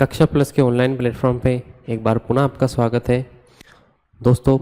कक्षा प्लस के online platform पे एक बार पुनः आपका स्वागत है। दोस्तों,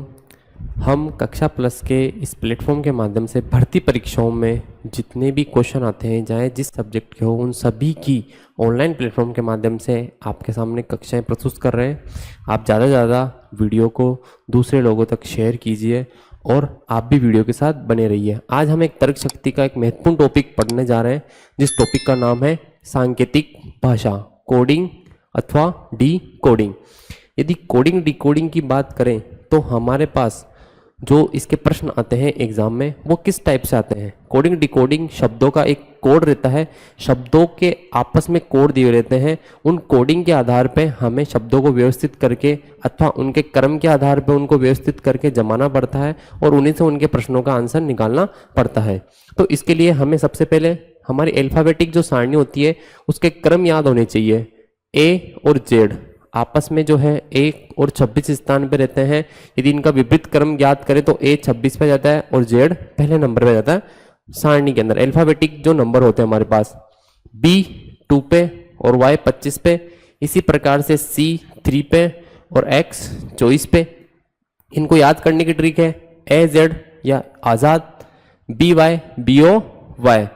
हम कक्षा प्लस के इस प्लेटफॉर्म के माध्यम से भर्ती परीक्षाओं में जितने भी क्वेश्चन आते हैं, चाहे जिस सब्जेक्ट के हो, उन सभी की ऑनलाइन प्लेटफॉर्म के माध्यम से आपके सामने कक्षाएं प्रस्तुत कर रहे हैं। आप ज़्यादा से ज़्यादा वीडियो को दूसरे लोगों तक शेयर कीजिए और आप भी वीडियो के साथ बने रहिए। आज हम एक तर्क शक्ति का एक महत्वपूर्ण टॉपिक पढ़ने जा रहे हैं, जिस टॉपिक का नाम है सांकेतिक भाषा, कोडिंग अथवा डी कोडिंग। यदि कोडिंग डी कोडिंग की बात करें तो हमारे पास जो इसके प्रश्न आते हैं एग्जाम में, वो किस टाइप से आते हैं। कोडिंग डी कोडिंग शब्दों का एक कोड रहता है, शब्दों के आपस में कोड दिए रहते हैं। उन कोडिंग के आधार पे हमें शब्दों को व्यवस्थित करके अथवा उनके क्रम के आधार पे उनको व्यवस्थित करके जमाना पड़ता है और उन्हीं से उनके प्रश्नों का आंसर निकालना पड़ता है। तो इसके लिए हमें सबसे पहले हमारी अल्फाबेटिक जो सारणी होती है उसके क्रम याद होने चाहिए। ए और जेड आपस में जो है 1 और 26 स्थान पे रहते हैं। यदि इनका विपरीत क्रम ज्ञात करें तो ए 26 पे जाता है और जेड पहले नंबर पे जाता है सारणी के अंदर। अल्फाबेटिक जो नंबर होते हैं हमारे पास, बी 2 पे और वाई 25 पे, इसी प्रकार से सी 3 पे और एक्स 24 पे। इनको याद करने की ट्रिक है ए जेड या आजाद, B Y B O Y,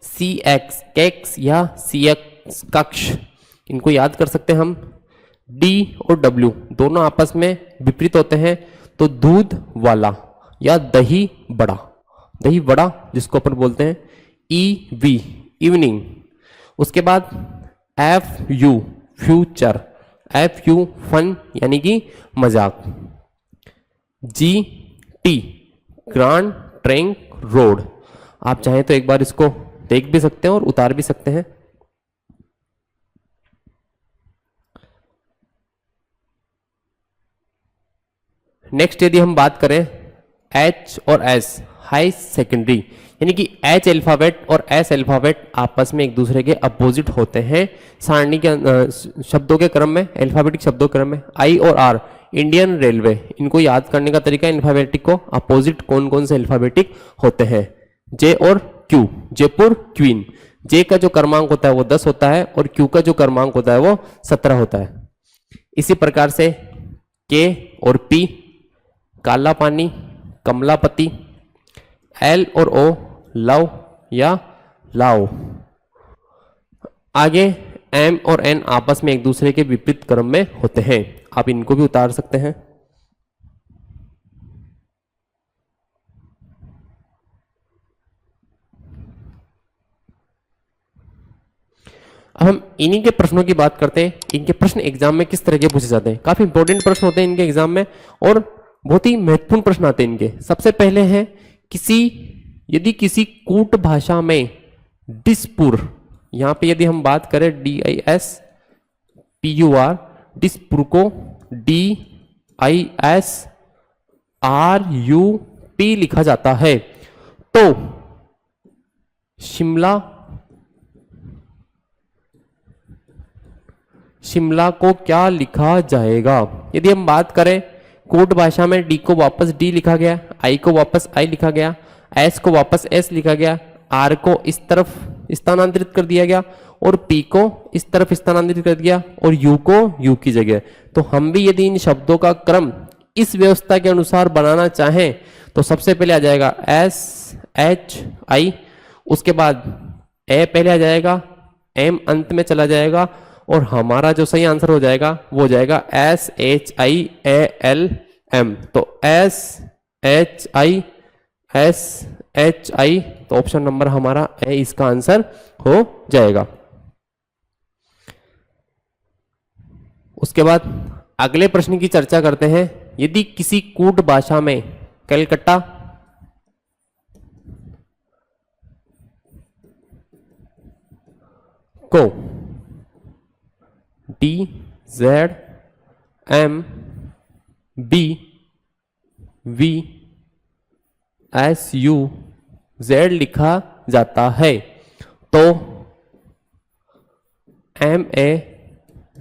C X कैक्स या सी एक्स कक्ष, इनको याद कर सकते हैं हम। डी और डब्ल्यू दोनों आपस में विपरीत होते हैं, तो दूध वाला या दही बड़ा, दही बड़ा जिसको अपन बोलते हैं ई वी इवनिंग। उसके बाद F U future, F U fun यानी कि मजाक, G T grand trunk road. आप चाहें तो एक बार इसको देख भी सकते हैं और उतार भी सकते हैं। नेक्स्ट यदि हम बात करें एच और एस, हाई सेकेंडरी, यानी कि एच अल्फाबेट और एस अल्फाबेट आपस में एक दूसरे के अपोजिट होते हैं सारणी के शब्दों के क्रम में, अल्फाबेटिक शब्दों के क्रम में। आई और आर इंडियन रेलवे, इनको याद करने का तरीका अल्फाबेटिक को अपोजिट कौन कौन से अल्फाबेटिक होते हैं। जे और क्यू, जयपुर क्वीन, जे का जो क्रमांक होता है वो 10 होता है और क्यू का जो क्रमांक होता है वो 17 होता है। इसी प्रकार से के और पी, काला पानी, कमलापति, एल और ओ लव या लाओ। आगे एम और एन आपस में एक दूसरे के विपरीत क्रम में होते हैं। आप इनको भी उतार सकते हैं। अब हम इन्हीं के प्रश्नों की बात करते हैं। इनके प्रश्न एग्जाम में किस तरह के पूछे जाते हैं। काफी इंपॉर्टेंट प्रश्न होते हैं इनके एग्जाम में और बहुत ही महत्वपूर्ण प्रश्न आते हैं इनके। सबसे पहले है यदि किसी कूट भाषा में डिस्पुर, यहां पे यदि हम बात करें DISPUR, डिस्पुर को DISRUP लिखा जाता है, तो शिमला को क्या लिखा जाएगा। यदि हम बात करें कोट भाषा में, डी को वापस डी लिखा गया, आई को वापस आई लिखा गया, एस को वापस एस लिखा गया, आर को इस तरफ स्थानांतरित कर दिया गया और पी को इस तरफ स्थानांतरित कर दिया और यू को यू की जगह। तो हम भी यदि इन शब्दों का क्रम इस व्यवस्था के अनुसार बनाना चाहें तो सबसे पहले आ जाएगा एस एच आई, उसके बाद ए पहले आ जाएगा, एम अंत में चला जाएगा और हमारा जो सही आंसर हो जाएगा वो हो जाएगा SHIALM। तो SHI, तो ऑप्शन नंबर हमारा ए इसका आंसर हो जाएगा। उसके बाद अगले प्रश्न की चर्चा करते हैं। यदि किसी कूट भाषा में कलकत्ता को DZMBVSUZ लिखा जाता है, तो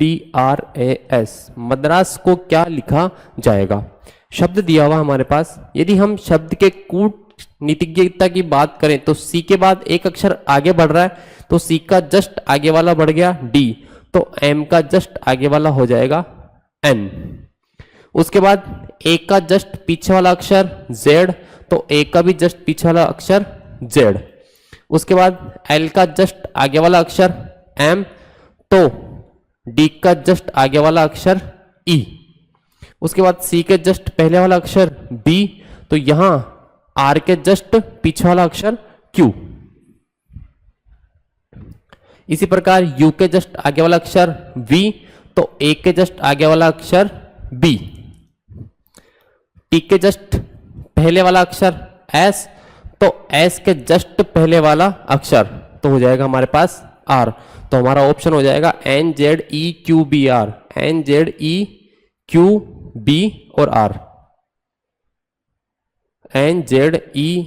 MADRAS मद्रास को क्या लिखा जाएगा। शब्द दिया हुआ हमारे पास। यदि हम शब्द के कूट नीतिज्ञता की बात करें तो सी के बाद एक अक्षर आगे बढ़ रहा है, तो सी का जस्ट आगे वाला बढ़ गया डी, तो m का जस्ट आगे वाला हो जाएगा n। उसके बाद a का जस्ट पीछे वाला अक्षर z, तो a का भी जस्ट पीछे वाला अक्षर z। उसके बाद l का जस्ट आगे वाला अक्षर m, तो d का जस्ट आगे वाला अक्षर e। उसके बाद c के जस्ट पहले वाला अक्षर b, तो यहां r के जस्ट पीछे वाला अक्षर q। इसी प्रकार u के जस्ट आगे वाला अक्षर v, तो a के जस्ट आगे वाला अक्षर b। t के जस्ट पहले वाला अक्षर s, तो s के जस्ट पहले वाला अक्षर तो हो जाएगा हमारे पास r। तो हमारा ऑप्शन हो जाएगा n z e q b r, n z e q b और r, n z e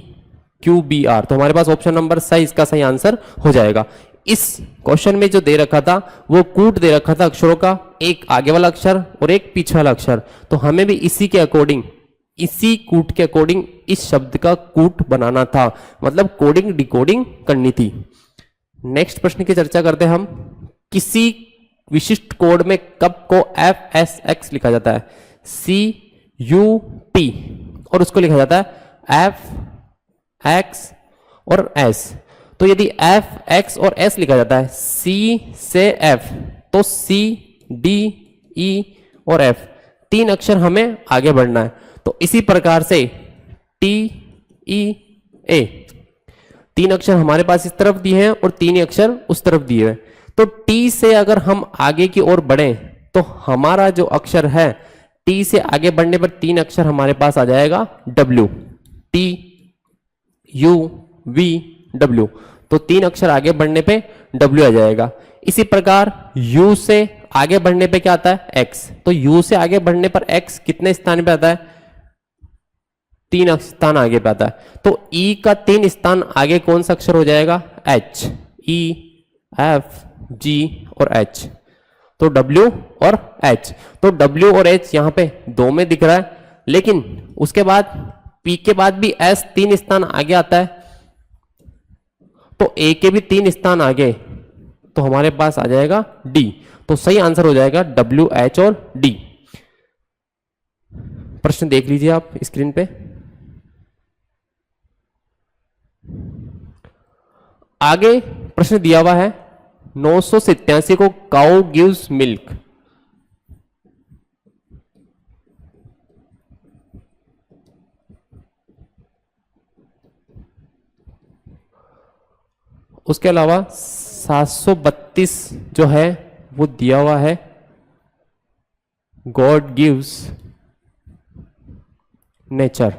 q b r। तो हमारे पास ऑप्शन नंबर सही इसका सही आंसर हो जाएगा। इस क्वेश्चन में जो दे रखा था वो कूट दे रखा था अक्षरों का, एक आगे वाला अक्षर और एक पीछे वाला अक्षर, तो हमें भी इसी के अकॉर्डिंग, इसी कूट के अकॉर्डिंग इस शब्द का कूट बनाना था, मतलब कोडिंग डिकोडिंग करनी थी। नेक्स्ट प्रश्न की चर्चा करते हैं हम। किसी विशिष्ट कोड में कप को FSX लिखा जाता है, CUP, और उसको लिखा जाता है FX और S। तो यदि F, X और S लिखा जाता है, C से F, तो C, D, E और F, तीन अक्षर हमें आगे बढ़ना है। तो इसी प्रकार से T, E, A, तीन अक्षर हमारे पास इस तरफ दिए हैं और तीन अक्षर उस तरफ दिए हैं। तो T से अगर हम आगे की ओर बढ़ें तो हमारा जो अक्षर है, T से आगे बढ़ने पर तीन अक्षर हमारे पास आ जाएगा W, T, U, V, W। तो तीन अक्षर आगे बढ़ने पे W आ जाएगा। इसी प्रकार U से आगे बढ़ने पे क्या आता है, X। तो U से आगे बढ़ने पर X कितने स्थान पे आता है, तीन स्थान आगे पे आता है। तो E का तीन स्थान आगे कौन सा अक्षर हो जाएगा, H, E, F, G और H। तो W और H, तो W और H यहाँ पे दो में दिख रहा है, लेकिन उसके बाद P के बाद भी S तीन स्थान आगे आता है, तो A के भी तीन स्थान आगे, तो हमारे पास आ जाएगा D। तो सही आंसर हो जाएगा W, H और D। प्रश्न देख लीजिए आप स्क्रीन पे। आगे प्रश्न दिया हुआ है 987 को काउ गिव्स मिल्क। उसके अलावा 732 जो है वो दिया हुआ है गॉड गिव्स नेचर,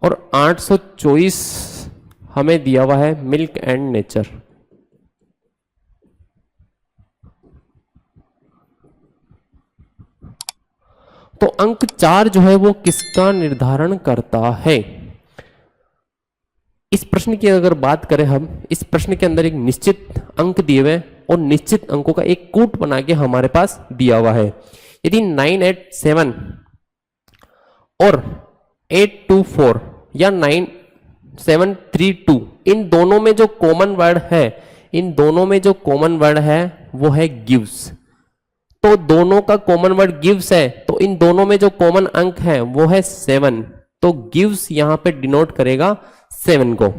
और 824 हमें दिया हुआ है मिल्क एंड नेचर। तो अंक 4 जो है वो किसका निर्धारण करता है। इस प्रश्न की अगर बात करें हम, इस प्रश्न के अंदर एक निश्चित अंक दिए हुए और निश्चित अंकों का एक कूट बना के हमारे पास दिया हुआ है। यदि 987 और 824 या 9732, इन दोनों में जो कॉमन वर्ड है, इन दोनों में जो कॉमन वर्ड है वो है गिव्स। तो दोनों का कॉमन वर्ड गिव्स है, तो इन दोनों में जो कॉमन अंक है वो है 7। तो गिव्स यहां पे डिनोट करेगा 7 को।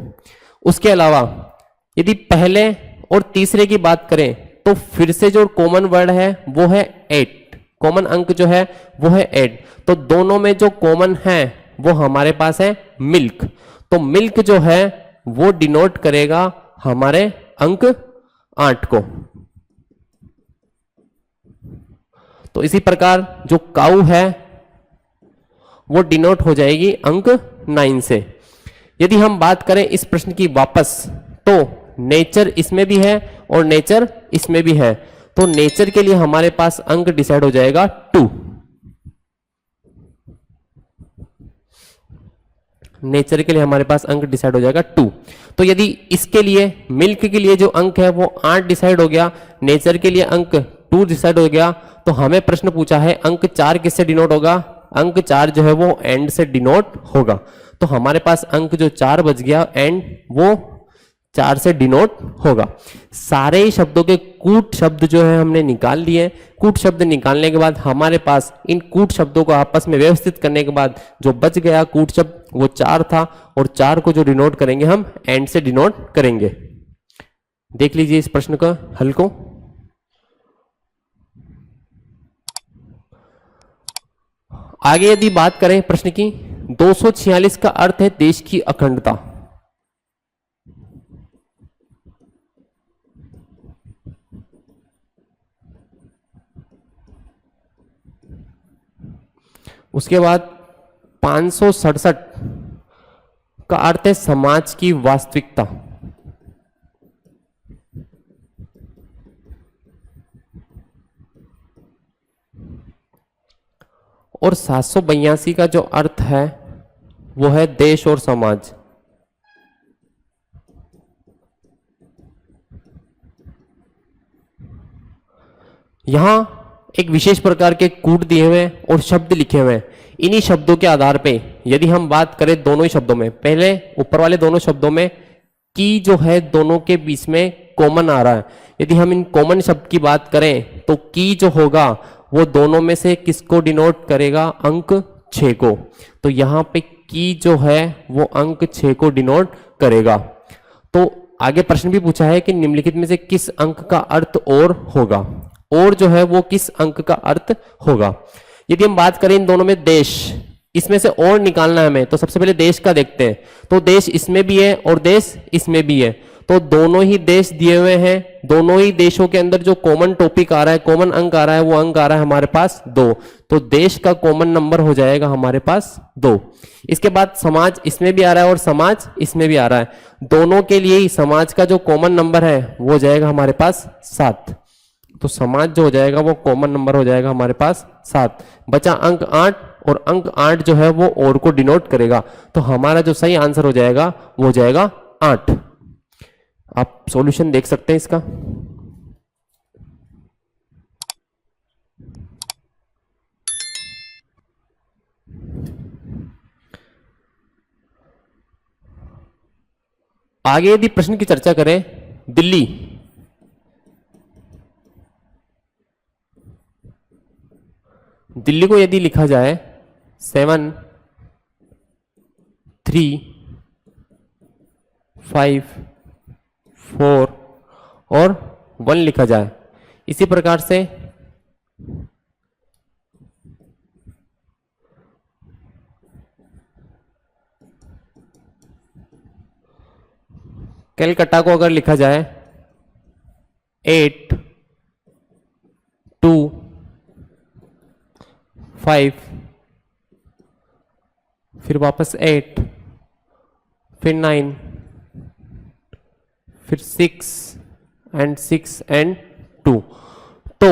उसके अलावा यदि पहले और तीसरे की बात करें तो फिर से जो कॉमन वर्ड है वो है 8, कॉमन अंक जो है वो है 8। तो दोनों में जो कॉमन है वो हमारे पास है मिल्क। तो मिल्क जो है वो डिनोट करेगा हमारे अंक 8 को। तो इसी प्रकार जो काऊ है वो डिनोट हो जाएगी अंक 9 से। यदि हम बात करें इस प्रश्न की वापस, तो नेचर इसमें भी है और नेचर इसमें भी है, तो नेचर के लिए हमारे पास अंक डिसाइड हो जाएगा 2। नेचर के लिए हमारे पास अंक डिसाइड हो जाएगा 2। तो यदि इसके लिए मिल्क के लिए जो अंक है वो 8 डिसाइड हो गया, नेचर के लिए अंक 2 डिसाइड हो गया, तो हमें प्रश्न पूछा है अंक 4 किससे डिनोट होगा। अंक 4 जो है वो एंड से डिनोट होगा। तो हमारे पास अंक जो 4 बच गया एंड, वो 4 से डिनोट होगा। सारे ही शब्दों के कूट शब्द जो है हमने निकाल लिए। कूट शब्द निकालने के बाद हमारे पास इन कूट शब्दों को आपस में व्यवस्थित करने के बाद जो बच गया कूट शब्द वो 4 था, और 4 को जो डिनोट करेंगे हम एंड से डिनोट करेंगे। देख लीजिए इस प्रश्न का हल को। आगे यदि बात करें प्रश्न की, 246 का अर्थ है देश की अखंडता। उसके बाद 567 का अर्थ है समाज की वास्तविकता। और 782 का जो अर्थ है वो है देश और समाज। यहां एक विशेष प्रकार के कूट दिए हुए हैं और शब्द लिखे हुए हैं। इन्हीं शब्दों के आधार पे यदि हम बात करें दोनों ही शब्दों में, पहले ऊपर वाले दोनों शब्दों में की जो है दोनों के बीच में कॉमन आ रहा है। यदि हम इन कॉमन शब्द की बात करें तो की जो होगा वो दोनों में से किसको डिनोट करेगा? अंक 6 को। तो यहां पे की जो है वो अंक 6 को डिनोट करेगा। तो आगे प्रश्न भी पूछा है कि निम्नलिखित में से किस अंक का अर्थ और होगा, और जो है वो किस अंक का अर्थ होगा। यदि हम बात करें इन दोनों में देश, इसमें से और निकालना है हमें, तो सबसे पहले देश का देखते हैं। तो देश इसमें भी है और देश इसमें भी है, तो दोनों ही देश दिए हुए हैं। दोनों ही देशों के अंदर जो कॉमन टॉपिक आ रहा है, कॉमन अंक आ रहा है, वो अंक आ रहा है हमारे पास 2। तो देश का कॉमन नंबर हो जाएगा हमारे पास 2। इसके बाद समाज इसमें भी आ रहा है और समाज इसमें भी आ रहा है। दोनों के लिए ही समाज का जो कॉमन नंबर है वो हो जाएगा हमारे पास 7। तो समाज जो हो जाएगा वो कॉमन नंबर हो जाएगा हमारे पास 7। बचा अंक 8, और अंक 8 जो है वो और को डिनोट करेगा। तो हमारा जो सही आंसर हो जाएगा वो हो जाएगा 8। आप सॉल्यूशन देख सकते हैं इसका। आगे यदि प्रश्न की चर्चा करें, दिल्ली को यदि लिखा जाए 7 3 5 4 और 1 लिखा जाए, इसी प्रकार से कलकत्ता को अगर लिखा जाए 8 2 5, फिर वापस 8, फिर 9, फिर 6 एंड 6 एंड 2। तो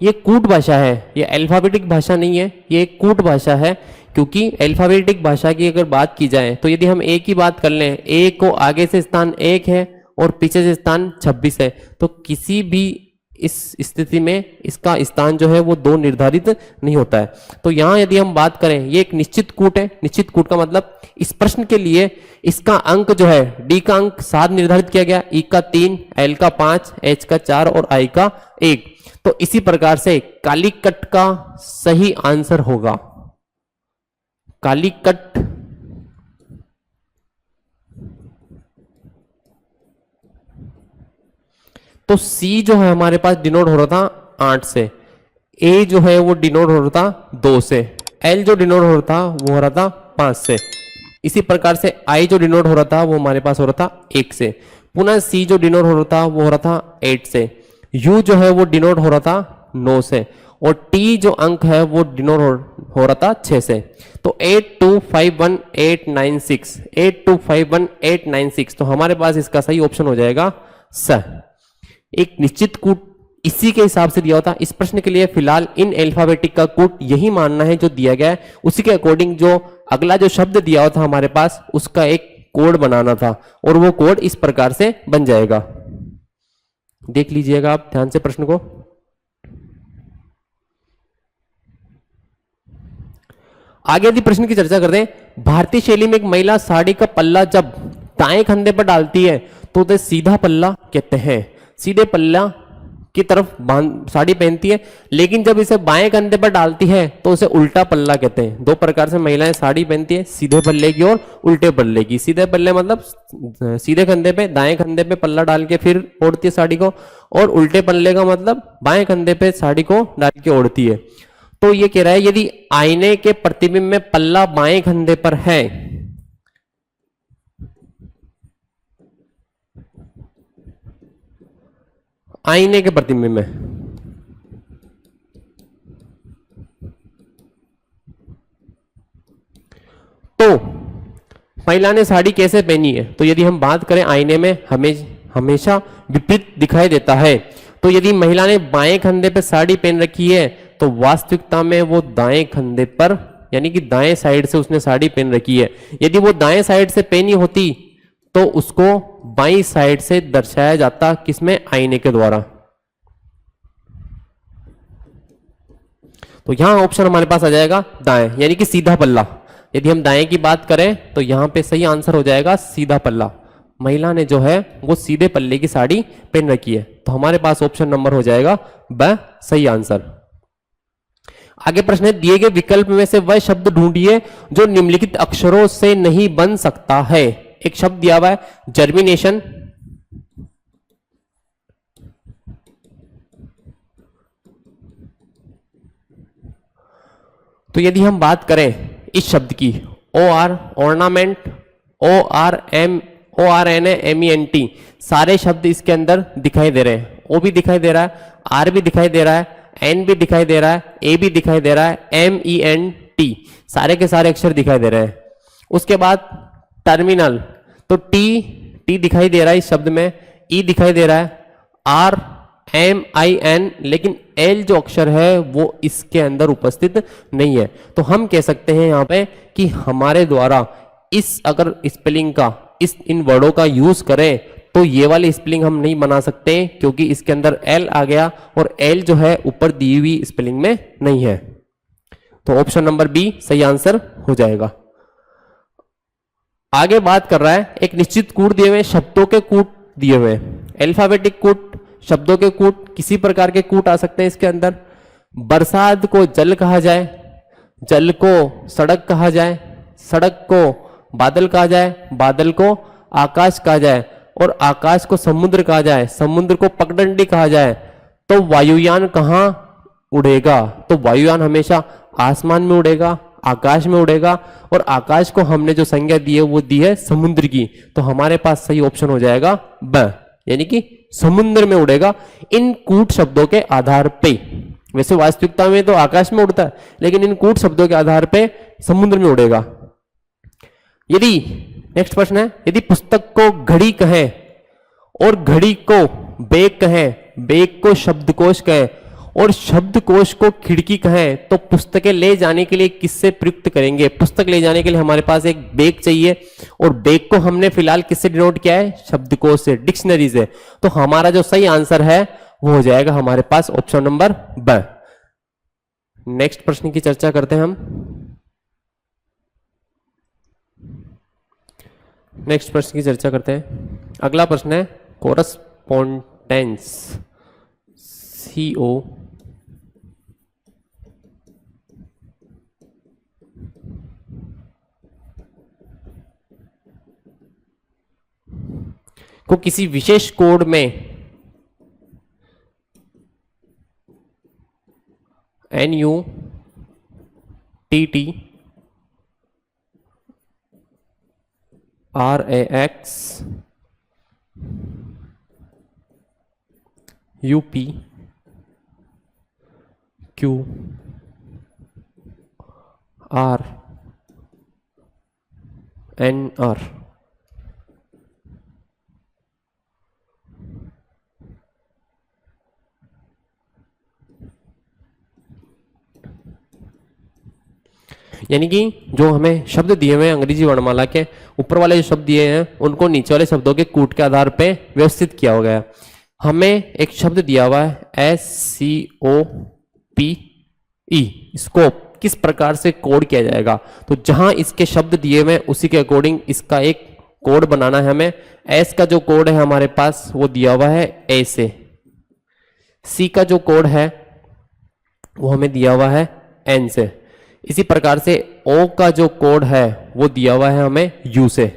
ये कूट भाषा है, ये अल्फाबेटिक भाषा नहीं है, ये एक कूट भाषा है। क्योंकि अल्फाबेटिक भाषा की अगर बात की जाए तो यदि हम ए की बात कर लें, ए को आगे से स्थान 1 है और पीछे से स्थान 26 है, तो किसी भी इस स्थिति में इसका स्थान जो है वो 2 निर्धारित नहीं होता है। तो यहां यदि हम बात करें, ये एक निश्चित कूट है। निश्चित कूट का मतलब इस प्रश्न के लिए इसका अंक जो है, डी का अंक 7 निर्धारित किया गया, ई का 3, एल का 5, एच का 4 और आई का 1। तो इसी प्रकार से कालीकट का सही आंसर होगा कालीकट। तो सी जो है हमारे पास डिनोट हो रहा था 8 से, ए जो है वो डिनोट हो रहा था 2 से, एल जो डिनोट हो रहा था वो हो रहा था 5 से, इसी प्रकार से आई जो डिनोट हो रहा था वो हमारे पास हो रहा था 1 से, पुनः सी जो डिनोट हो रहा था वो हो रहा था 8 से, यू जो है वो डिनोट हो रहा था 9 से, और टी जो अंक है वो डिनोट हो रहा था 6 से। तो 8251,896, 8251,896, तो हमारे पास इसका सही ऑप्शन हो जाएगा स। एक निश्चित कूट इसी के हिसाब से दिया होता। इस प्रश्न के लिए फिलहाल इन अल्फाबेटिक का कूट यही मानना है जो दिया गया है, उसी के अकॉर्डिंग जो अगला जो शब्द दिया हुआ था हमारे पास उसका एक कोड बनाना था, और वो कोड इस प्रकार से बन जाएगा। देख लीजिएगा आप ध्यान से प्रश्न को। आगे यदि प्रश्न की चर्चा करते हैं, भारतीय शैली में एक महिला साड़ी का पल्ला जब दाएं कंधे पर डालती है तो उसे सीधा पल्ला कहते हैं। सीधे पल्ला की तरफ साड़ी पहनती है, लेकिन जब इसे बाएं कंधे पर डालती है तो उसे उल्टा पल्ला कहते हैं। दो प्रकार से महिलाएं साड़ी पहनती है, सीधे पल्ले की और उल्टे पल्ले की। सीधे पल्ले मतलब सीधे कंधे पे, दाएं कंधे पे पल्ला डाल के फिर ओढ़ती है साड़ी को, और उल्टे पल्ले का मतलब बाएं कंधे पे साड़ी को डाल के ओढ़ती है। तो ये कह रहा है यदि आईने के प्रतिबिंब में पल्ला बाएं कंधे पर है, आईने के प्रतिबिंब में, तो महिला ने साड़ी कैसे पहनी है? तो यदि हम बात करें आईने में हमेशा विपरीत दिखाई देता है। तो यदि महिला ने बाएं कंधे पर साड़ी पहन रखी है तो वास्तविकता में वो दाएं कंधे पर, यानी कि दाएं साइड से उसने साड़ी पहन रखी है। यदि वो दाएं साइड से पहनी होती तो उसको बाईं साइड से दर्शाया जाता, किसमें? आईने के द्वारा। तो यहां ऑप्शन हमारे पास आ जाएगा दाएं, यानी कि सीधा पल्ला। यदि हम दाएं की बात करें तो यहां पे सही आंसर हो जाएगा सीधा पल्ला। महिला ने जो है वो सीधे पल्ले की साड़ी पहन रखी है, तो हमारे पास ऑप्शन नंबर हो जाएगा ब, सही आंसर। आगे प्रश्न है, दिए गए विकल्प में से वह शब्द ढूंढिए जो निम्नलिखित अक्षरों से नहीं बन सकता है। एक शब्द दिया हुआ है जर्मिनेशन, तो यदि हम बात करें इस शब्द की, ऑर्नामेंट, ORNAMENT, सारे शब्द इसके अंदर दिखाई दे रहे हैं। O भी दिखाई दे रहा है, R भी दिखाई दे रहा है, N भी दिखाई दे रहा है, A भी दिखाई दे रहा है, MENT, सारे के सारे अक्षर दिखाई दे रहे हैं। उसके बाद टर्मिनल, तो T दिखाई दे रहा है इस शब्द में, E दिखाई दे रहा है, RMIN, लेकिन L जो अक्षर है वो इसके अंदर उपस्थित नहीं है। तो हम कह सकते हैं यहाँ पे कि हमारे द्वारा इस अगर स्पेलिंग का, इन वर्डों का यूज करें तो ये वाली स्पेलिंग हम नहीं बना सकते, क्योंकि इसके अंदर L आ गया और L जो है ऊपर दी हुई स्पेलिंग में नहीं है। तो ऑप्शन नंबर बी सही आंसर हो जाएगा। आगे बात कर रहा है, एक निश्चित कूट दिए हुए, शब्दों के कूट दिए हुए, अल्फाबेटिक कूट, शब्दों के कूट, किसी प्रकार के कूट आ सकते हैं इसके अंदर। बरसात को जल कहा जाए, जल को सड़क कहा जाए, सड़क को बादल कहा जाए, बादल को आकाश कहा जाए, और आकाश को समुद्र कहा जाए, समुद्र को पगडंडी कहा जाए। तो वायुयान कहाँ उड़ेगा? तो वायुयान हमेशा आसमान में उड़ेगा, आकाश में उड़ेगा, और आकाश को हमने जो संज्ञा दी है वो दी है समुद्र की। तो हमारे पास सही ऑप्शन हो जाएगा ब, यानी कि समुद्र में उड़ेगा इन कूट शब्दों के आधार पे। वैसे वास्तविकता में तो आकाश में उड़ता है, लेकिन इन कूट शब्दों के आधार पे समुद्र में उड़ेगा। यदि नेक्स्ट प्रश्न है, यदि पुस्तक को घड़ी कहें और घड़ी को बैग कहें, बैग को शब्दकोश कहें और शब्दकोश को खिड़की कहें, तो पुस्तकें ले जाने के लिए किससे प्रयुक्त करेंगे? पुस्तक ले जाने के लिए हमारे पास एक बैग चाहिए, और बैग को हमने फिलहाल किससे डिनोट किया है? शब्दकोश से, डिक्शनरी से। तो हमारा जो सही आंसर है वो हो जाएगा हमारे पास ऑप्शन नंबर ब। नेक्स्ट प्रश्न की चर्चा करते हैं हम। नेक्स्ट प्रश्न की चर्चा करते हैं। अगला प्रश्न है कोरस्पोंडेंस, CO को किसी विशेष कोड में NUTT RAX UP Q R NR यानी कि जो हमें शब्द दिए हुए हैं अंग्रेजी वर्णमाला के, ऊपर वाले जो शब्द दिए हैं उनको नीचे वाले शब्दों के कूट के आधार पे व्यवस्थित किया हो गया। हमें एक शब्द दिया हुआ है SCOPE, स्कोप, किस प्रकार से कोड किया जाएगा? तो जहां इसके शब्द दिए हुए उसी के अकॉर्डिंग इसका एक कोड बनाना है हमें। एस का जो कोड है हमारे पास वो दिया हुआ है ए से, सी का जो कोड है वो हमें दिया हुआ है एन से, इसी प्रकार से ओ का जो कोड है वो दिया हुआ है हमें यू से,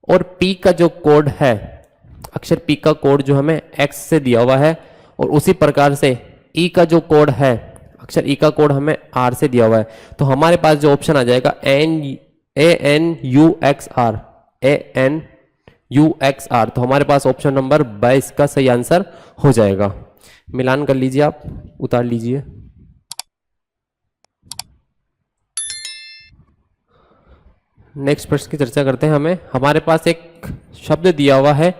और पी का जो कोड है, अक्षर पी का कोड जो हमें एक्स से दिया हुआ है, और उसी प्रकार से ई का जो कोड है, अक्षर ई का कोड हमें आर से दिया हुआ है। तो हमारे पास जो ऑप्शन आ जाएगा ANUXR, ANUXR, तो हमारे पास ऑप्शन नंबर 22 का सही आंसर हो जाएगा। मिलान कर लीजिए, आप उतार लीजिए। नेक्स्ट प्रश्न की चर्चा करते हैं। हमारे पास एक शब्द दिया हुआ है,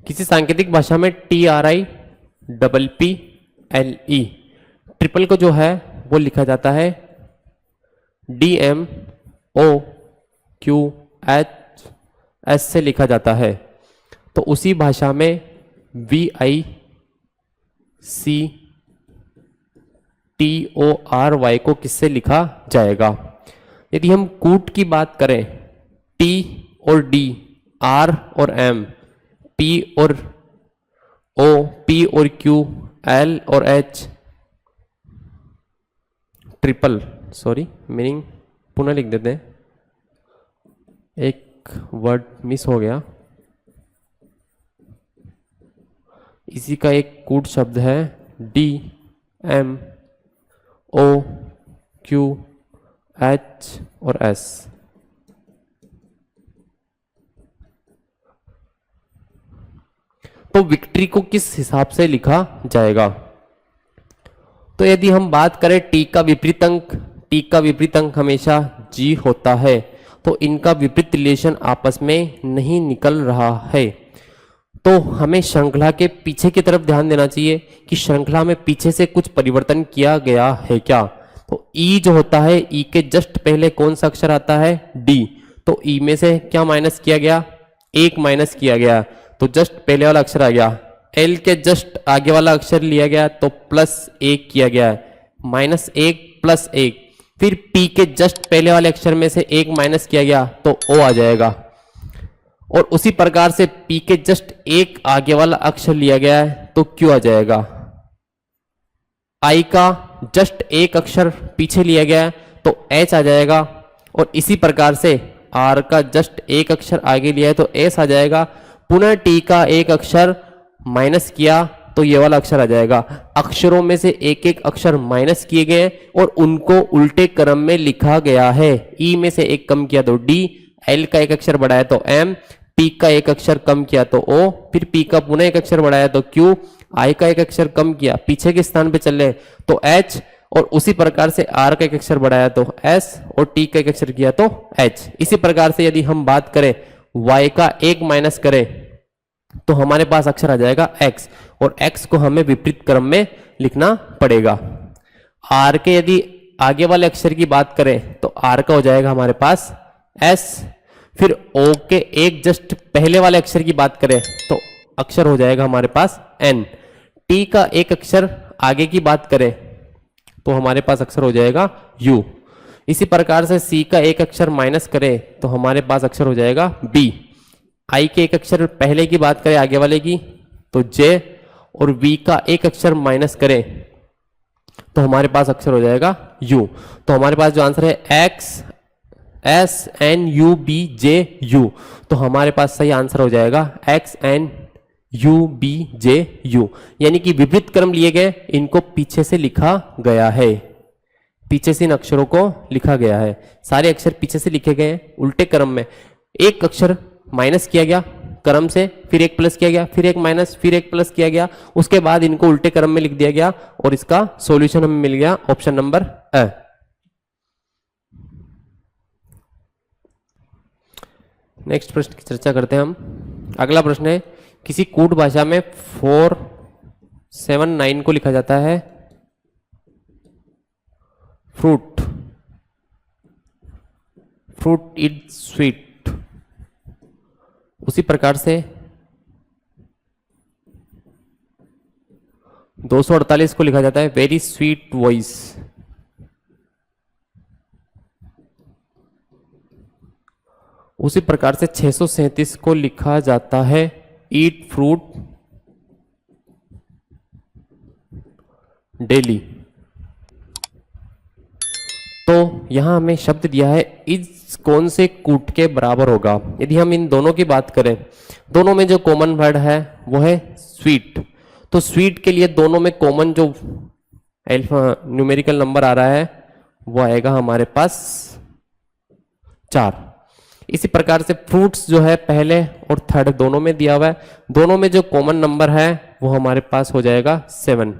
किसी सांकेतिक भाषा में TRIPPLE, ट्रिपल को जो है वो लिखा जाता है DMOQHS से लिखा जाता है। तो उसी भाषा में VICTORY को किससे लिखा जाएगा? यदि हम कूट की बात करें, T और D, R और M, P और O, P और Q, L और H, ट्रिपल, सॉरी मीनिंग पुनः लिख देते हैं, एक वर्ड मिस हो गया। इसी का एक कूट शब्द है DMOQH और S। तो विक्ट्री को किस हिसाब से लिखा जाएगा? तो यदि हम बात करें टी का विपरीत अंक, टी का विपरीत अंक हमेशा जी होता है, तो इनका विपरीत रिलेशन आपस में नहीं निकल रहा है। तो हमें श्रृंखला के पीछे की तरफ ध्यान देना चाहिए कि श्रृंखला में पीछे से कुछ परिवर्तन किया गया है क्या। तो ई जो होता है, ई के जस्ट पहले कौन सा अक्षर आता है? डी। तो ई में से क्या माइनस किया गया? एक माइनस किया गया, तो जस्ट पहले वाला अक्षर आ गया। एल के जस्ट आगे वाला अक्षर लिया गया तो प्लस एक किया गया है, माइनस एक प्लस एक। फिर पी के जस्ट पहले वाले अक्षर में से एक माइनस किया गया तो ओ आ जाएगा, और उसी प्रकार से पी के जस्ट एक आगे वाला अक्षर लिया गया है तो क्यू आ जाएगा। आई का जस्ट एक अक्षर पीछे लिया गया है तो एच आ जाएगा, और इसी प्रकार से आर का जस्ट एक अक्षर आगे लिया है तो एस आ जाएगा। पुनः टी का एक अक्षर माइनस किया तो ये वाला अक्षर आ जाएगा। अक्षरों में से एक एक अक्षर माइनस किए गए और उनको उल्टे क्रम में लिखा गया है। ई में से एक कम किया तो डी, एल का एक अक्षर बढ़ाया तो एम, पी का एक अक्षर कम किया तो ओ, फिर पी का पुनः एक अक्षर बढ़ाया तो क्यू, आई का एक अक्षर कम किया पीछे के स्थान पे चले तो एच, और उसी प्रकार से आर का एक अक्षर बढ़ाया तो एस, और टी का एक अक्षर किया तो एच। इसी प्रकार से यदि हम बात करें वाई का एक माइनस करें तो हमारे पास अक्षर आ जाएगा एक्स, और एक्स को हमें विपरीत क्रम में लिखना पड़ेगा। आर के यदि आगे वाले अक्षर की बात करें तो आर का हो जाएगा हमारे पास एस। फिर ओ के एक जस्ट पहले वाले अक्षर की बात करें तो अक्षर हो जाएगा हमारे पास एन। टी का एक अक्षर आगे की बात करें तो हमारे पास अक्षर हो जाएगा यू। इसी प्रकार से सी का एक अक्षर माइनस करें तो हमारे पास अक्षर हो जाएगा बी। आई के एक अक्षर पहले की बात करें आगे वाले की तो जे, और वी का एक अक्षर माइनस करें तो हमारे पास अक्षर हो जाएगा यू। तो हमारे पास जो आंसर है X S N U B J U, तो हमारे पास सही आंसर हो जाएगा X N U B J U, यानी कि विपरीत क्रम लिए गए, इनको पीछे से लिखा गया है, पीछे से इन अक्षरों को लिखा गया है। सारे अक्षर पीछे से लिखे गए हैं उल्टे क्रम में। एक अक्षर माइनस किया गया क्रम से, फिर एक प्लस किया गया, फिर एक माइनस, फिर एक प्लस किया गया, उसके बाद इनको उल्टे क्रम में लिख दिया गया, और इसका सॉल्यूशन हमें मिल गया ऑप्शन नंबर ए। नेक्स्ट प्रश्न की चर्चा करते हैं हम। अगला प्रश्न है, किसी कूट भाषा में 479 को लिखा जाता है फ्रूट, फ्रूट इज स्वीट। उसी प्रकार से 248 को लिखा जाता है वेरी स्वीट वॉइस। उसी प्रकार से 637 को लिखा जाता है ईट फ्रूट डेली। तो यहां हमें शब्द दिया है इज कौन से कूट के बराबर होगा। यदि हम इन दोनों की बात करें, दोनों में जो कॉमन वर्ड है वो है स्वीट। तो स्वीट के लिए दोनों में कॉमन जो न्यूमेरिकल नंबर आ रहा है वो आएगा हमारे पास 4। इसी प्रकार से फ्रूट्स जो है पहले और थर्ड दोनों में दिया हुआ है, दोनों में जो कॉमन नंबर है वो हमारे पास हो जाएगा 7।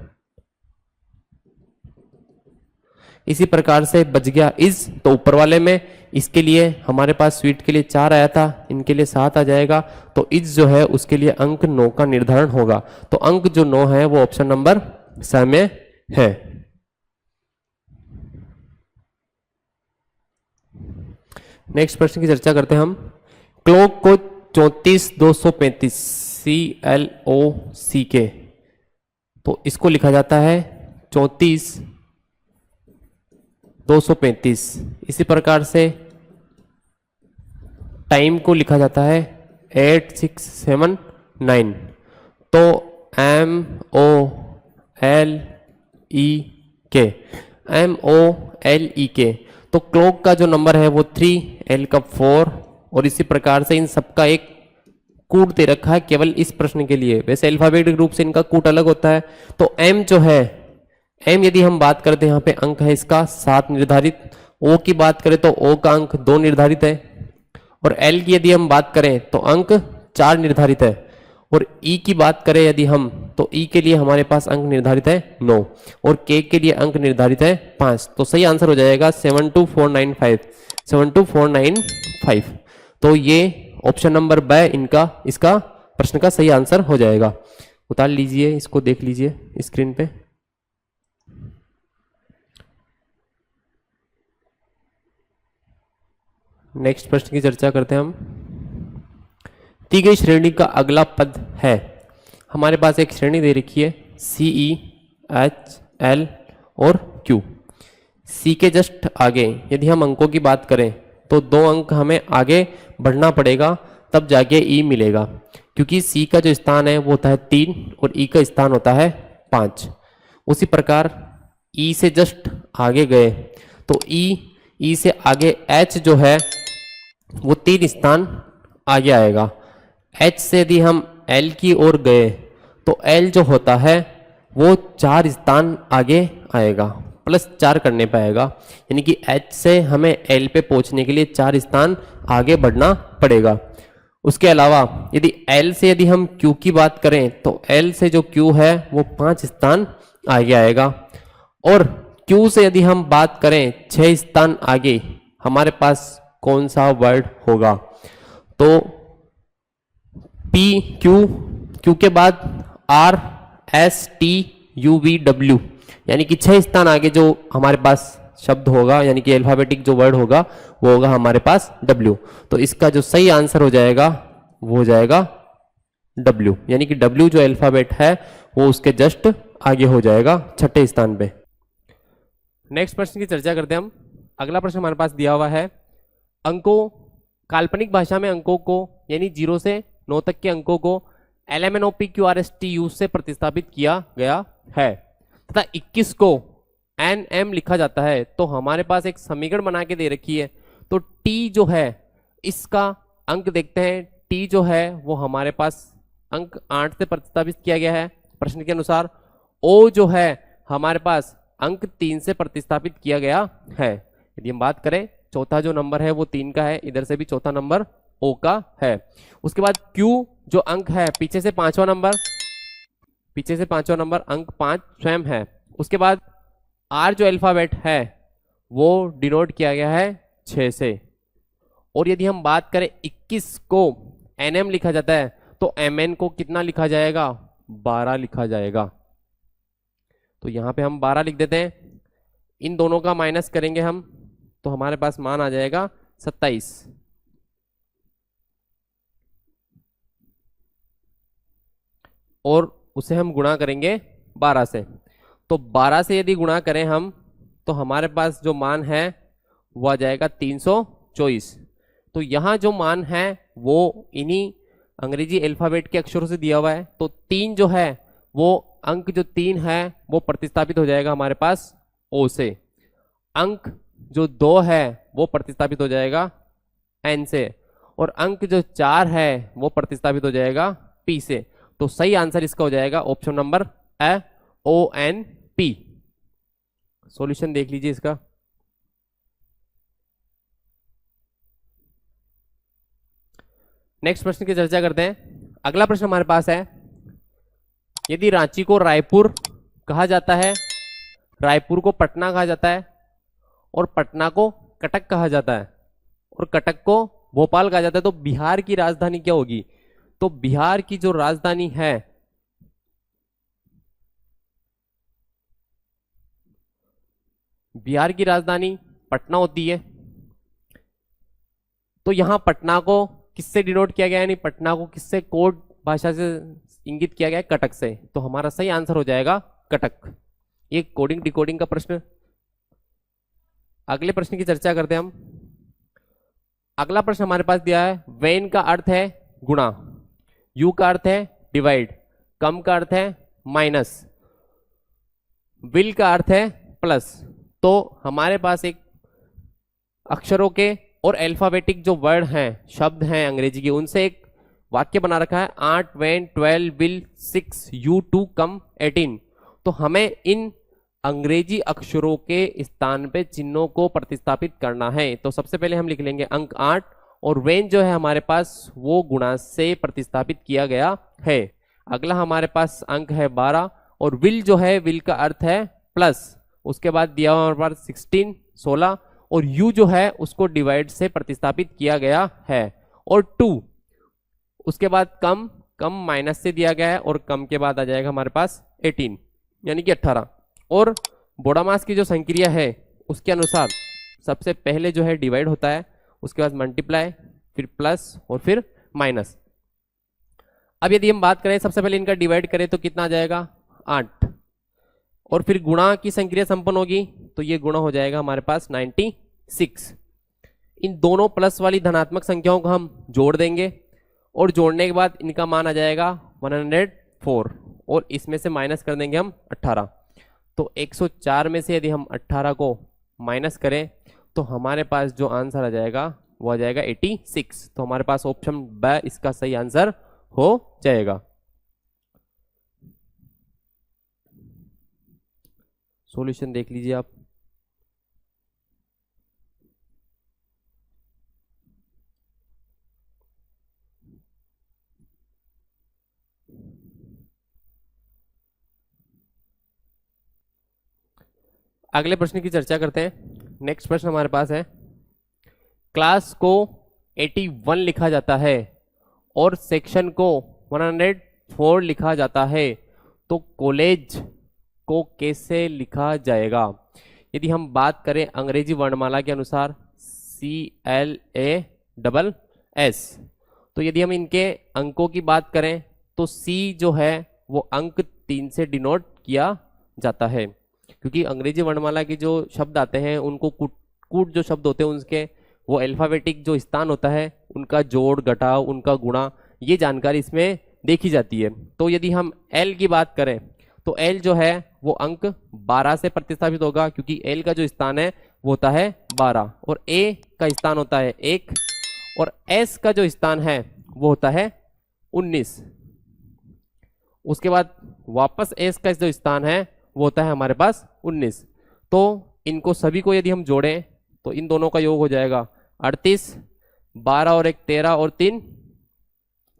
इसी प्रकार से बच गया इज, तो ऊपर वाले में इसके लिए हमारे पास स्वीट के लिए 4 आया था, इनके लिए 7 आ जाएगा। तो इज जो है उसके लिए अंक 9 का निर्धारण होगा। तो अंक जो 9 है वो ऑप्शन नंबर स में है। नेक्स्ट प्रश्न की चर्चा करते हैं हम। क्लॉक को 34,235 CLOCK, तो इसको लिखा जाता है 34,235। इसी प्रकार से टाइम को लिखा जाता है 8679। तो MOLEK, तो क्लॉक का जो नंबर है वो 3, एल का 4, और इसी प्रकार से इन सबका एक कूट दे रखा है केवल इस प्रश्न के लिए। वैसे अल्फाबेटिक रूप से इनका कूट अलग होता है। तो एम जो है, एम यदि हम बात करते हैं यहाँ पे अंक है इसका 7 निर्धारित। ओ की बात करें तो ओ का अंक 2 निर्धारित है, और एल की यदि हम बात करें तो अंक 4 निर्धारित है, और ई की बात करें यदि हम तो ई के लिए हमारे पास अंक निर्धारित है 9, और के लिए अंक निर्धारित है 5। तो सही आंसर हो जाएगा 72495, 72495। तो ये ऑप्शन नंबर ब इनका इसका प्रश्न का सही आंसर हो जाएगा। उतार लीजिए, इसको देख लीजिए स्क्रीन पे। नेक्स्ट प्रश्न की चर्चा करते हैं हम। दी गई श्रेणी का अगला पद है। हमारे पास एक श्रेणी दे रखी है CE, H, L और Q। C के जस्ट आगे यदि हम अंकों की बात करें तो 2 अंक हमें आगे बढ़ना पड़ेगा, तब जाके E मिलेगा, क्योंकि C का जो स्थान है वो होता है 3 और E का स्थान होता है 5। उसी प्रकार E से जस्ट आगे गए तो E से आगे H जो है वो 3 स्थान आगे आएगा। H से यदि हम L की ओर गए तो L जो होता है वो 4 स्थान आगे आएगा, +4 करने पाएगा, यानी कि H से हमें L पे पहुंचने के लिए 4 स्थान आगे बढ़ना पड़ेगा। उसके अलावा यदि L से यदि हम Q की बात करें तो L से जो Q है वो 5 स्थान आगे आएगा, और Q से यदि हम बात करें 6 स्थान आगे हमारे पास कौन सा वर्ड होगा। तो Q के बाद RSTUVW, यानी कि 6 स्थान आगे जो हमारे पास शब्द होगा, यानी कि अल्फाबेटिक जो वर्ड होगा वो होगा हमारे पास W। तो इसका जो सही आंसर हो जाएगा वो हो जाएगा W, यानी कि W जो अल्फाबेट है वो उसके जस्ट आगे हो जाएगा 6ठे स्थान पे। नेक्स्ट प्रश्न की चर्चा करते हैं हम। अगला प्रश्न हमारे पास दिया हुआ है, अंकों काल्पनिक भाषा में अंकों को यानी 0 से 9 तक के अंकों को LMNOPQRSTU से प्रतिस्थापित किया गया है तथा 21 को NM लिखा जाता है। तो हमारे पास एक समीकरण बना के दे रखी है। तो T जो है इसका अंक देखते हैं, T जो है वो हमारे पास अंक 8 से प्रतिस्थापित किया गया है प्रश्न के अनुसार। O जो है हमारे पास अंक 3 से प्रतिस्थापित किया गया है। यदि हम बात करें चौथा जो नंबर है वो 3 का है, इधर से भी चौथा नंबर O का है। उसके बाद Q जो अंक है पीछे से पांचवा नंबर अंक 5 स्वयं है। उसके बाद R जो अल्फाबेट है वो डिनोट किया गया है 6 से। और यदि हम बात करें 21 को NM लिखा जाता है तो MN को कितना लिखा जाएगा, 12 लिखा जाएगा। तो यहां पे हम 12 लिख देते हैं, इन दोनों का माइनस करेंगे हम तो हमारे पास मान आ जाएगा 27। और उसे हम गुणा करेंगे 12 से। तो 12 से यदि गुणा करें हम तो हमारे पास जो मान है वो आ जाएगा 324। तो यहाँ जो मान है वो इन्हीं अंग्रेजी अल्फाबेट के अक्षरों से दिया हुआ है। तो 3 जो है वो अंक जो 3 है वो प्रतिस्थापित हो जाएगा हमारे पास ओ से। अंक जो 2 है वो प्रतिस्थापित हो जाएगा एन से, और अंक जो 4 है वो प्रतिस्थापित हो जाएगा पी से। तो सही आंसर इसका हो जाएगा option number A, O N P. Solution देख लीजिए इसका। नेक्स्ट प्रश्न की चर्चा करते हैं। अगला प्रश्न हमारे पास है, यदि रांची को रायपुर कहा जाता है, रायपुर को पटना कहा जाता है, और पटना को कटक कहा जाता है, और कटक को भोपाल कहा जाता है, तो बिहार की राजधानी क्या होगी? तो बिहार की जो राजधानी है बिहार की राजधानी पटना होती है। तो यहां पटना को किससे डिनोट किया गया है, यानी पटना को किससे कोड भाषा से इंगित किया गया है? कटक से। तो हमारा सही आंसर हो जाएगा कटक। ये कोडिंग डिकोडिंग का प्रश्न। अगले प्रश्न की चर्चा करते हैं हम। अगला प्रश्न हमारे पास दिया है, वेन का अर्थ है गुणा, यू का अर्थ है डिवाइड, कम का अर्थ है माइनस, विल का अर्थ है प्लस। तो हमारे पास एक अक्षरों के और अल्फाबेटिक जो वर्ड हैं, शब्द हैं अंग्रेजी के, उनसे एक वाक्य बना रखा है, 8 वेन 12 विल 6 यू 2 कम 18। तो हमें इन अंग्रेजी अक्षरों के स्थान पे चिन्हों को प्रतिस्थापित करना है। तो सबसे पहले हम लिख लेंगे अंक 8, और वेन जो है हमारे पास वो गुणा से प्रतिस्थापित किया गया है। अगला हमारे पास अंक है 12, और विल जो है, विल का अर्थ है प्लस, उसके बाद दिया हुआ हमारे पास 16, और u जो है उसको डिवाइड से प्रतिस्थापित किया गया है, और 2 उसके बाद कम, कम माइनस से दिया गया है, और कम के बाद आ जाएगा हमारे पास 18 यानी कि 18। और बोडामास की जो संक्रिया है उसके अनुसार सबसे पहले जो है डिवाइड होता है, उसके बाद मल्टीप्लाई, फिर प्लस और फिर माइनस। अब यदि हम बात करें, सबसे पहले इनका डिवाइड करें तो कितना आ जाएगा 8, और फिर गुणा की संक्रिया संपन्न होगी तो ये गुणा हो जाएगा हमारे पास 96। इन दोनों प्लस वाली धनात्मक संख्याओं को हम जोड़ देंगे, और जोड़ने के बाद इनका मान आ जाएगा 104, और इसमें से माइनस कर देंगे हम 18। तो 104 में से यदि हम 18 को माइनस करें तो हमारे पास जो आंसर आ जाएगा वो आ जाएगा 86। तो हमारे पास ऑप्शन ब इसका सही आंसर हो जाएगा। सॉल्यूशन देख लीजिए आप। अगले प्रश्न की चर्चा करते हैं। नेक्स्ट प्रश्न हमारे पास है, क्लास को 81 लिखा जाता है और सेक्शन को 104 लिखा जाता है, तो कॉलेज को कैसे लिखा जाएगा? यदि हम बात करें अंग्रेजी वर्णमाला के अनुसार CLASS, तो यदि हम इनके अंकों की बात करें तो C जो है वो अंक 3 से डिनोट किया जाता है, क्योंकि अंग्रेजी वर्णमाला के जो शब्द आते हैं उनको कूट जो शब्द होते हैं उनके वो अल्फाबेटिक जो स्थान होता है उनका जोड़ घटाव, उनका गुणा, ये जानकारी इसमें देखी जाती है। तो यदि हम L की बात करें तो L जो है वो अंक 12 से प्रतिस्थापित होगा, क्योंकि L का जो स्थान है वो होता है 12, और A का स्थान होता है 1, और S का जो स्थान है वो होता है 19। उसके बाद वापस S का जो स्थान है वो होता है हमारे पास 19। तो इनको सभी को यदि हम जोड़ें तो इन दोनों का योग हो जाएगा 38, 12 और 1 13 और 3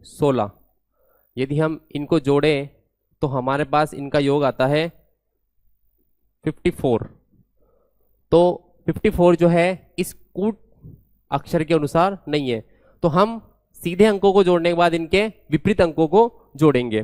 16। यदि हम इनको जोड़ें तो हमारे पास इनका योग आता है 54। तो 54 जो है इस कूट अक्षर के अनुसार नहीं है, तो हम सीधे अंकों को जोड़ने के बाद इनके विपरीत अंकों को जोड़ेंगे।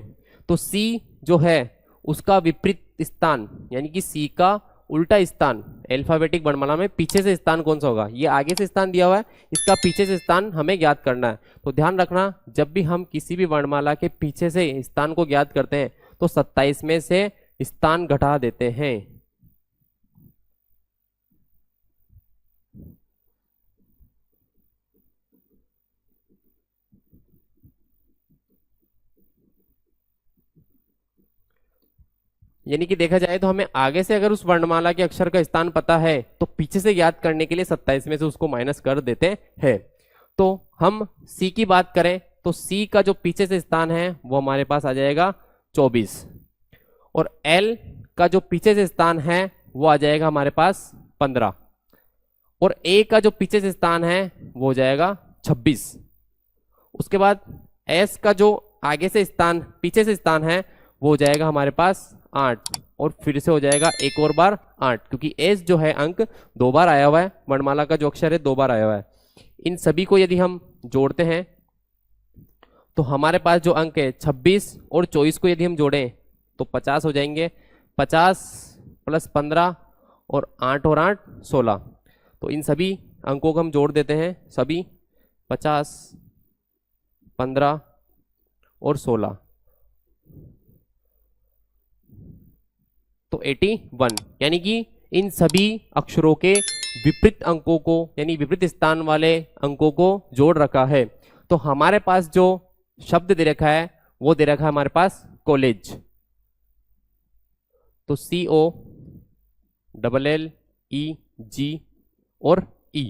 तो C जो है उसका विपरीत स्थान यानी कि C का उल्टा स्थान अल्फाबेटिक वर्णमाला में पीछे से स्थान कौन सा होगा? ये आगे से स्थान दिया हुआ है, इसका पीछे से स्थान हमें ज्ञात करना है। तो ध्यान रखना, जब भी हम किसी भी वर्णमाला के पीछे से स्थान को ज्ञात करते हैं तो 27 में से स्थान घटा देते हैं। यानी कि देखा जाए तो हमें आगे से अगर उस वर्णमाला के अक्षर का स्थान पता है तो पीछे से याद करने के लिए 27 में से उसको माइनस कर देते हैं। तो हम सी की बात करें तो सी का जो पीछे से स्थान है वो हमारे पास आ जाएगा 24, और एल का जो पीछे से स्थान है वो आ जाएगा हमारे पास 15, और ए का जो पीछे से स्थान है वो हो जाएगा 26। उसके बाद एस का जो आगे से स्थान पीछे से स्थान है वो हो जाएगा हमारे पास 8, और फिर से हो जाएगा एक और बार 8, क्योंकि एस जो है अंक 2 बार आया हुआ है, वर्णमाला का जो अक्षर है 2 बार आया हुआ है। इन सभी को यदि हम जोड़ते हैं तो हमारे पास जो अंक है 26 और 24 को यदि हम जोड़ें तो 50 हो जाएंगे। 50 प्लस 15 और 8 और 8 16, तो इन सभी अंकों को हम जोड़ देते हैं, सभी 50 15 और 16, तो 81, यानी कि इन सभी अक्षरों के विपरीत अंकों को यानी विपरीत स्थान वाले अंकों को जोड़ रखा है। तो हमारे पास जो शब्द दे रखा है वो दे रखा है हमारे पास कॉलेज, तो COLLEG और E।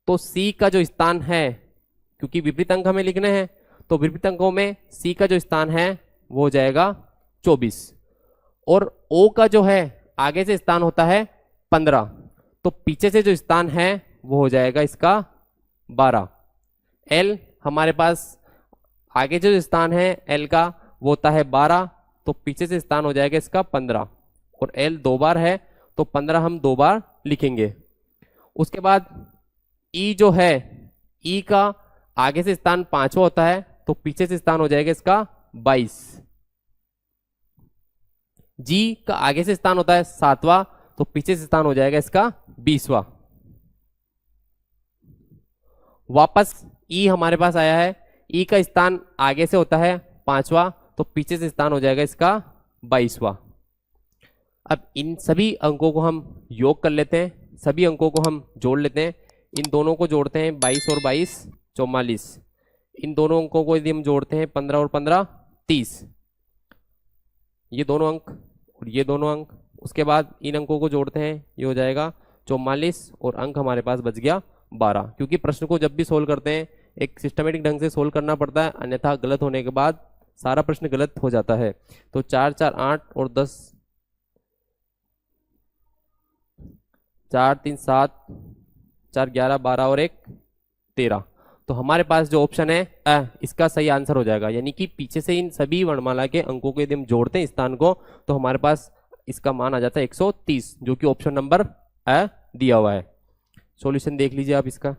तो C का जो स्थान है, क्योंकि विपरीत अंक हमें लिखने हैं, तो विपरीत अंकों में C का जो स्थान है वो हो जाएगा 24, और O का जो है आगे से स्थान होता है 15, तो पीछे से जो स्थान है वो हो जाएगा इसका 12। L हमारे पास आगे जो स्थान है L का वो होता है 12, तो पीछे से स्थान हो जाएगा इसका 15, और L 2 बार है तो 15 हम 2 बार लिखेंगे। उसके बाद E जो है, E का आगे से स्थान 5वां होता है तो पीछे से स्थान हो जाएगा इसका 22। G का आगे से स्थान होता है 7वां, तो पीछे से स्थान हो जाएगा इसका 20वां। वापस E हमारे पास आया है, E का स्थान आगे से होता है 5वां, तो पीछे से स्थान हो जाएगा इसका 22वां। अब इन सभी अंकों को हम योग कर लेते हैं, सभी अंकों को हम जोड़ लेते हैं। इन दोनों को जोड़ते हैं 22 और 22 44, इन दोनों अंकों को यदि हम जोड़ते हैं 15 और 15 30, ये दोनों अंक और ये दोनों अंक, उसके बाद इन अंकों को जोड़ते हैं, ये हो जाएगा 44, और अंक हमारे पास बच गया 12। क्योंकि प्रश्न को जब भी सोल्व करते हैं एक सिस्टमेटिक ढंग से सोल्व करना पड़ता है, अन्यथा गलत होने के बाद सारा प्रश्न गलत हो जाता है। तो 4 4 8 और 10, 4 3 7 4 11 12 और 1 13, तो हमारे पास जो ऑप्शन है इसका सही आंसर हो जाएगा। यानी कि पीछे से इन सभी वर्णमाला के अंकों को यदि हम जोड़ते हैं स्थान को, तो हमारे पास इसका मान आ जाता है 130, जो कि ऑप्शन नंबर दिया हुआ है। सॉल्यूशन देख लीजिए आप इसका।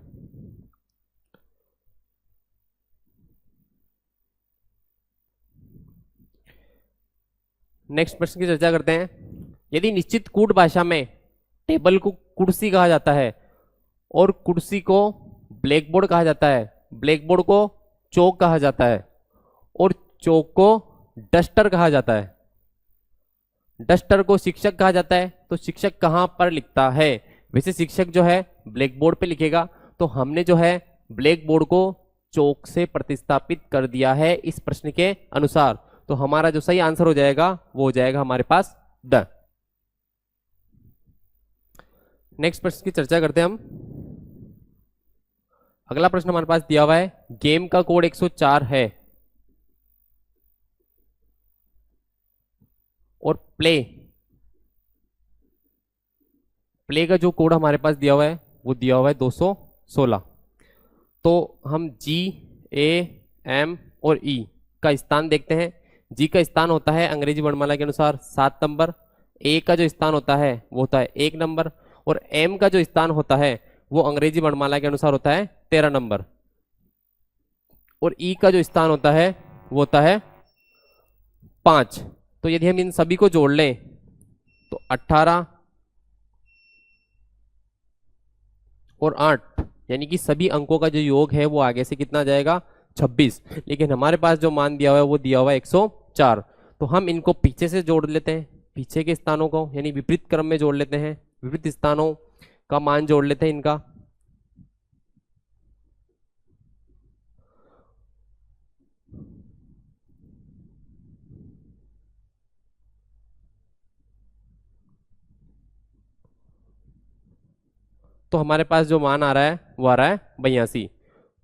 नेक्स्ट प्रश्न की चर्चा करते हैं। यदि निश्चित कूट भाषा में टेबल को कुर्सी कहा जाता है और कुर्सी को ब्लैक बोर्ड कहा जाता है, ब्लैक बोर्ड को चौक कहा जाता है और चौक को डस्टर कहा जाता है, डस्टर को शिक्षक कहा जाता है, तो शिक्षक कहां पर लिखता है? वैसे शिक्षक जो है ब्लैक बोर्ड पे लिखेगा, तो हमने जो है ब्लैक बोर्ड को चौक से प्रतिस्थापित कर दिया है इस प्रश्न के अनुसार। तो हमारा जो सही आंसर हो जाएगा वो हो जाएगा हमारे पास द। नेक्स्ट प्रश्न की चर्चा करते हैं हम। अगला प्रश्न हमारे पास दिया हुआ है, गेम का कोड 104 है और प्ले का जो कोड हमारे पास दिया हुआ है वो दिया हुआ है 216। तो हम G A M और E का स्थान देखते हैं। G का स्थान होता है अंग्रेजी वर्णमाला के अनुसार 7 नंबर, A का जो स्थान होता है वो होता है 1 नंबर, और M का जो स्थान होता है वो अंग्रेजी वर्णमाला के अनुसार होता है 13 नंबर, और E का जो स्थान होता है वो होता है 5। तो यदि हम इन सभी को जोड़ लें तो 18 और 8, यानी कि सभी अंकों का जो योग है वो आगे से कितना जाएगा 26, लेकिन हमारे पास जो मान दिया हुआ है वो दिया हुआ है 104। तो हम इनको पीछे से जोड़ लेते हैं, पीछे के स्थानों को यानी विपरीत क्रम में जोड़ लेते हैं, विपरीत स्थानों का मान जोड़ लेते हैं इनका। तो हमारे पास जो मान आ रहा है वो आ रहा है 82।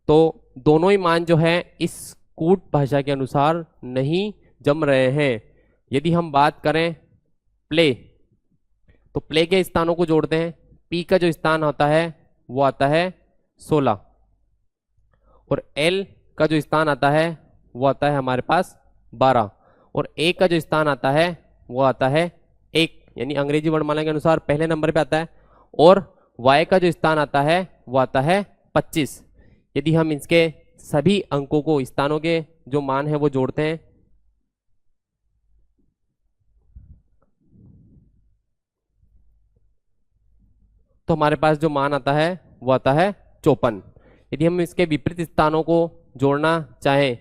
तो दोनों ही मान जो है इस कूट भाषा के अनुसार नहीं जम रहे हैं। यदि हम बात करें प्ले, तो प्ले के स्थानों को जोड़ते हैं। पी का जो स्थान होता है वो आता है 16 और एल का जो स्थान आता है वो आता है हमारे पास 12 और ए का जो स्थान आता है वो आता है 1, यानी अंग्रेजी वर्णमाला के अनुसार पहले नंबर पे आता है। और वाई का जो स्थान आता है वो आता है 25। यदि हम इसके सभी अंकों को, स्थानों के जो मान है वो जोड़ते हैं, तो हमारे पास जो मान आता है वो आता है 54। यदि हम इसके विपरीत स्थानों को जोड़ना चाहें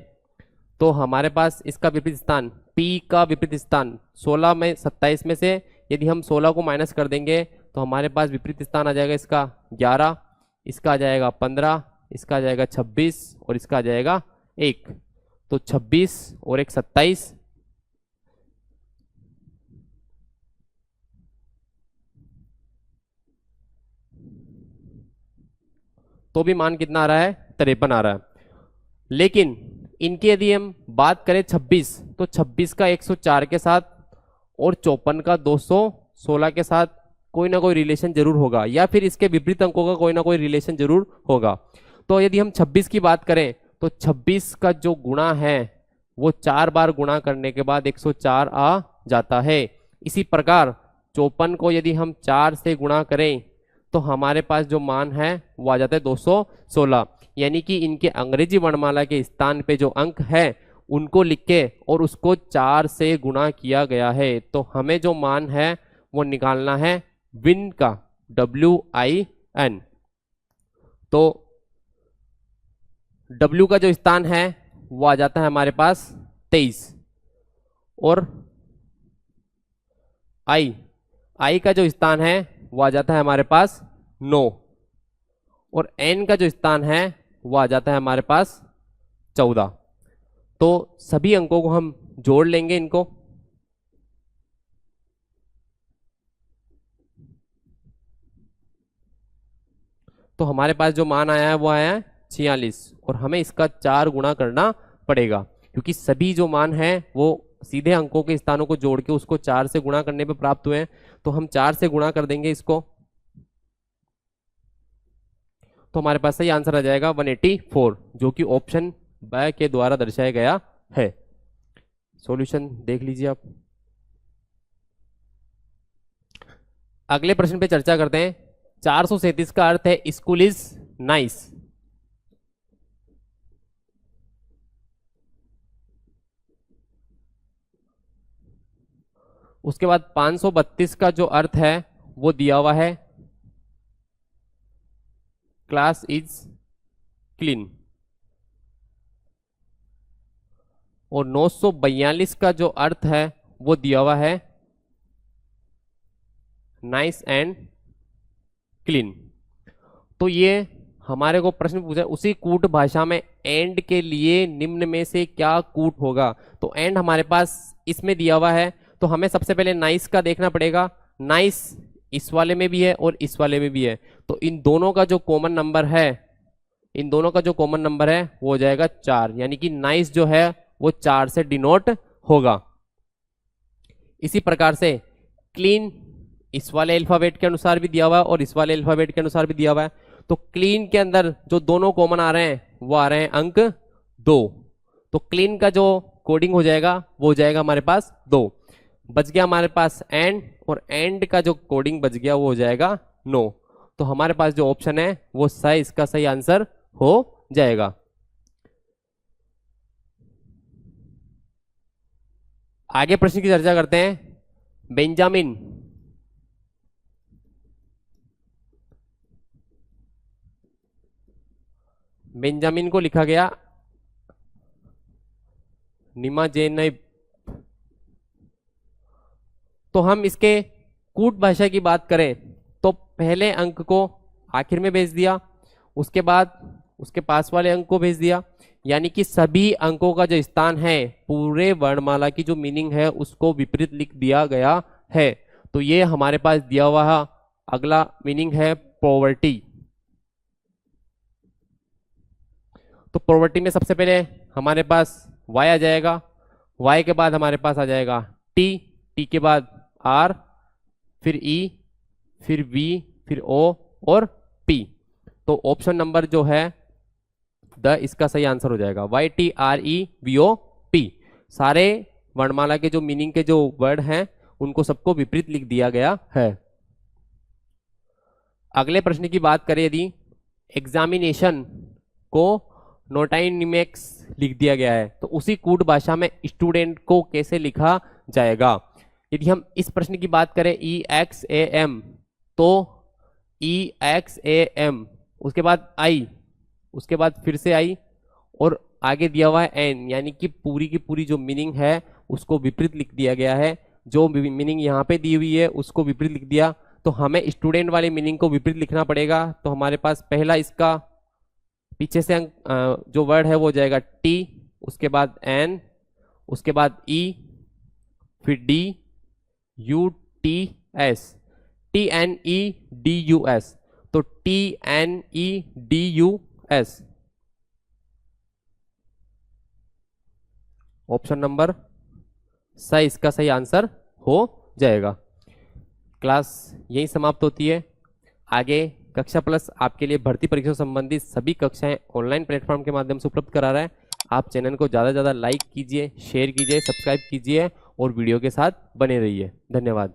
तो हमारे पास इसका विपरीत स्थान, P का विपरीत स्थान 16 में 27 में से यदि हम 16 को माइनस कर देंगे तो हमारे पास विपरीत स्थान आ जाएगा इसका 11, इसका आ जाएगा 15, इसका आ जाएगा 26 और इसका आ जाएगा 1। तो 26 और 1 27, तो भी मान कितना आ रहा है 53 आ रहा है। लेकिन इनकी यदि हम बात करें 26, तो 26 का 104 के साथ और 54 का 216 के साथ कोई ना कोई रिलेशन जरूर होगा, या फिर इसके विपरीत अंकों का कोई ना कोई रिलेशन जरूर होगा। तो यदि हम 26 की बात करें तो 26 का जो गुणा है वो 4 बार गुणा करने के बाद 104 आ जाता है। इसी प्रकार 54 को यदि हम 4 से गुणा करें तो हमारे पास जो मान है वो आ जाता है 216। यानी कि इनके अंग्रेजी वर्णमाला के स्थान पे जो अंक है उनको लिख के और उसको 4 से गुणा किया गया है। तो हमें जो मान है वो निकालना है विन का, WIN। तो W का जो स्थान है वो आ जाता है हमारे पास 23 और I का जो स्थान है वो आ जाता है हमारे पास 9 और N का जो स्थान है वो आ जाता है हमारे पास 14। तो सभी अंकों को हम जोड़ लेंगे इनको, तो हमारे पास जो मान आया है वो आया है 46 और हमें इसका 4 गुणा करना पड़ेगा, क्योंकि सभी जो मान है वो सीधे अंकों के स्थानों को जोड़ के उसको 4 से गुणा करने पे प्राप्त हुए हैं। तो हम 4 से गुणा कर देंगे इसको, तो हमारे पास सही आंसर आ जाएगा 184, जो कि ऑप्शन ब के द्वारा दर्शाया गया है। सॉल्यूशन देख लीजिए आप। अगले प्रश्न पे चर्चा करते हैं। 437 का अर्थ है स्कूल इज नाइस। उसके बाद 532 का जो अर्थ है वो दिया हुआ है क्लास इज क्लीन। और 942 का जो अर्थ है वो दिया हुआ है नाइस एंड क्लीन। तो ये हमारे को प्रश्न पूछा है उसी कूट भाषा में एंड के लिए निम्न में से क्या कूट होगा। तो एंड हमारे पास इसमें दिया हुआ है, तो हमें सबसे पहले नाइस का देखना पड़ेगा। नाइस इस वाले में भी है और इस वाले में भी है, तो इन दोनों का जो कॉमन नंबर है, इन दोनों का जो कॉमन नंबर है वो हो जाएगा 4, यानी कि नाइस जो है वो 4 से डिनोट होगा। इसी प्रकार से क्लीन इस वाले अल्फाबेट के अनुसार भी दिया हुआ है और इस वाले अल्फाबेट के अनुसार भी दिया हुआ है। तो क्लीन के अंदर जो दोनों कॉमन आ रहे हैं वो आ रहे हैं अंक 2। तो क्लीन का जो कोडिंग हो जाएगा वो हो जाएगा हमारे पास 2। बच गया हमारे पास एंड, और एंड का जो कोडिंग बच गया वो हो जाएगा 9। तो हमारे पास जो ऑप्शन है वो सही, इसका सही आंसर हो जाएगा। आगे प्रश्न की चर्चा करते हैं। बेंजामिन बेंजामिन को लिखा गया निमाजेनब। तो हम इसके कूट भाषा की बात करें तो पहले अंक को आखिर में भेज दिया, उसके बाद उसके पास वाले अंक को भेज दिया, यानी कि सभी अंकों का जो स्थान है पूरे वर्णमाला की जो मीनिंग है उसको विपरीत लिख दिया गया है। तो ये हमारे पास दिया हुआ है। अगला मीनिंग है पॉवर्टी। तो पॉवर्टी में सबसे पहले हमारे पास y आ जाएगा, y के बाद हमारे पास आ जाएगा t, t के बाद r, फिर e, फिर v, फिर o और p। तो ऑप्शन नंबर जो है इसका सही आंसर हो जाएगा y t r e v o p। सारे वर्णमाला के जो मीनिंग के जो वर्ड हैं उनको सबको विपरीत लिख दिया गया है। अगले प्रश्न की बात करें, यदि एग्जामिनेशन को नोटाइनिमेक्स लिख दिया गया है तो उसी कूट भाषा में स्टूडेंट को कैसे लिखा जाएगा। यदि हम इस प्रश्न की बात करें EXAM, तो EXAM, उसके बाद I, उसके बाद फिर से I और आगे दिया हुआ है N, यानी कि पूरी की पूरी जो मीनिंग है उसको विपरीत लिख दिया गया है। जो मीनिंग यहाँ पे दी हुई है उसको विपरीत लिख दिया, तो हमें स्टूडेंट वाले मीनिंग को विपरीत लिखना पड़ेगा। तो हमारे पास पहला इसका पीछे से जो वर्ड है वो जाएगा T, उसके बाद N, उसके बाद E, फिर D, U T S, TNEDUS। तो TNEDUS ऑप्शन नंबर सही इसका सही आंसर हो जाएगा। क्लास यही समाप्त होती है। आगे कक्षा प्लस आपके लिए भर्ती परीक्षा संबंधित सभी कक्षाएं ऑनलाइन प्लेटफॉर्म के माध्यम से उपलब्ध करा रहा है। आप चैनल को ज़्यादा से ज़्यादा लाइक कीजिए, शेयर कीजिए, सब्सक्राइब कीजिए और वीडियो के साथ बने रहिए। धन्यवाद।